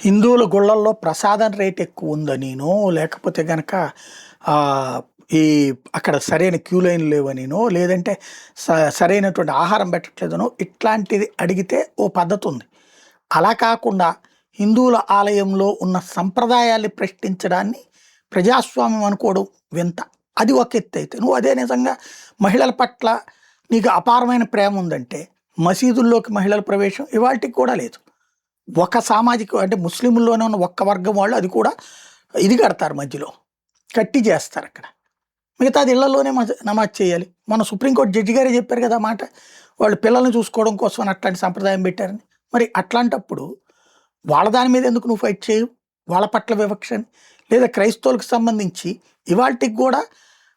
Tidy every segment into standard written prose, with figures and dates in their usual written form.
హిందువుల గుళ్ళల్లో ప్రసాదం రేట్ ఎక్కువ ఉందనినో, లేకపోతే గనక ఈ అక్కడ సరైన క్యూ లైన్‌లు లేవనినో, లేదంటే సరైనటువంటి ఆహారం పెట్టట్లేదనో, ఇట్లాంటిది అడిగితే ఓ పద్ధతుంది. అలా కాకుండా హిందువుల ఆలయంలో ఉన్న సంప్రదాయాల్ని ప్రశ్నించడాన్ని ప్రజాస్వామ్యం అనుకోవడం వింత. అది ఒక ఎత్తయితే, నువ్వు అదే నిజంగా మహిళల పట్ల నీకు అపారమైన ప్రేమ ఉందంటే, మసీదుల్లోకి మహిళల ప్రవేశం ఇవాల్టికి కూడా లేదు. ఒక సామాజిక అంటే ముస్లింల్లోనే ఉన్న ఒక్క వర్గం వాళ్ళు అది కూడా ఇది కడతారు మధ్యలో. కట్టి చేస్తారక్కడ. మిగతాది ఇళ్లలోనే నమాజ్ చేయాలి. మన సుప్రీంకోర్టు జడ్జి గారే చెప్పారు కదా మాట. వాళ్ళు పిల్లల్ని చూసుకోవడం కోసం అని అట్లాంటి సంప్రదాయం పెట్టారని. మరి అట్లాంటప్పుడు వాళ్ళ దాని మీద ఎందుకు నువ్వు ఫైట్ చేయవు? వాళ్ళ పట్ల వివక్షని. లేదా క్రైస్తవులకు సంబంధించి ఇవాల్టికి కూడా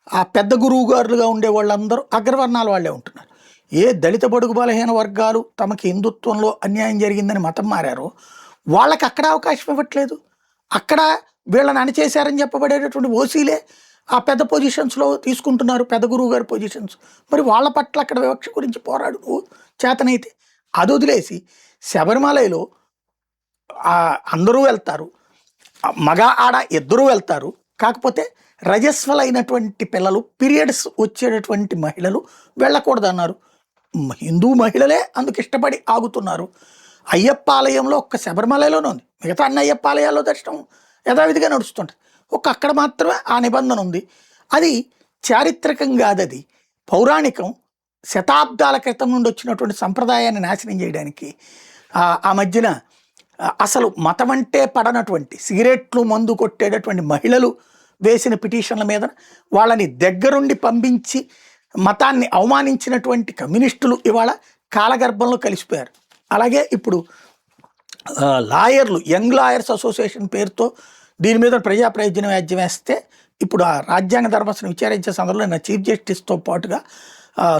ఆ పెద్ద గురువు గారులుగా ఉండే వాళ్ళందరూ అగ్రవర్ణాల వాళ్ళే ఉంటున్నారు. ఏ దళిత బడుగు బలహీన వర్గాలు తమకి హిందుత్వంలో అన్యాయం జరిగిందని మతం మారారో వాళ్ళకి అక్కడ అవకాశం ఇవ్వట్లేదు. అక్కడ వీళ్ళని అణిచేశారని చెప్పబడేటటువంటి ఓసీలే ఆ పెద్ద పొజిషన్స్లో తీసుకుంటున్నారు, పెద్ద గురువు గారి పొజిషన్స్. మరి వాళ్ళ పట్ల అక్కడ వివక్ష గురించి పోరాడు నువ్వు చేతనైతే. అది వదిలేసి శబరిమలలో అందరూ వెళ్తారు, మగ ఆడ ఇద్దరూ వెళ్తారు. కాకపోతే రజస్వలైనటువంటి పిల్లలు, పీరియడ్స్ వచ్చేటటువంటి మహిళలు వెళ్ళకూడదన్నారు. హిందూ మహిళలే అందుకు ఇష్టపడి ఆగుతున్నారు. అయ్యప్ప ఆలయంలో ఒక్క శబరిమలలోనే ఉంది, మిగతా అన్ని అయ్యప్ప ఆలయాల్లో దర్శనం యథావిధిగా నడుస్తుంటుంది. అక్కడ మాత్రమే ఆ నిబంధన ఉంది. అది చారిత్రకం కాదది, పౌరాణికం. శతాబ్దాల క్రితం నుండి వచ్చినటువంటి సంప్రదాయాన్ని నాశనం చేయడానికి ఆ మధ్యన అసలు మతం అంటే పడనటువంటి సిగరెట్లు మందు కొట్టేటటువంటి మహిళలు వేసిన పిటిషన్ల మీద వాళ్ళని దగ్గరుండి పంపించి మతాన్ని అవమానించినటువంటి కమ్యూనిస్టులు ఇవాళ కాలగర్భంలో కలిసిపోయారు. అలాగే ఇప్పుడు లాయర్లు, యంగ్ లాయర్స్ అసోసియేషన్ పేరుతో దీని మీద ప్రజా ప్రయోజన వ్యాజ్యం వేస్తే ఇప్పుడు ఆ రాజ్యాంగ ధర్మాసనం విచారించే సందర్భంలో నా చీఫ్ జస్టిస్తో పాటుగా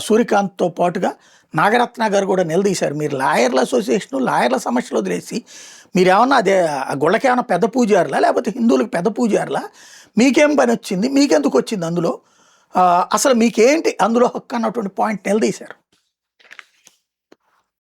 సూర్యకాంత్తో పాటుగా నాగరత్న గారు కూడా నిలదీశారు. మీరు లాయర్ల అసోసియేషను, లాయర్ల సమస్యలు వదిలేసి మీరేమన్నా అదే గుళ్ళకేమన్నా పెద్ద పూజారులా, లేకపోతే హిందువులకు పెద్ద పూజారులా? మీకేం పని వచ్చింది, మీకెందుకు వచ్చింది అందులో, అసలు మీకేంటి అందులో హక్కు అన్నటువంటి పాయింట్ నిలదీశారు.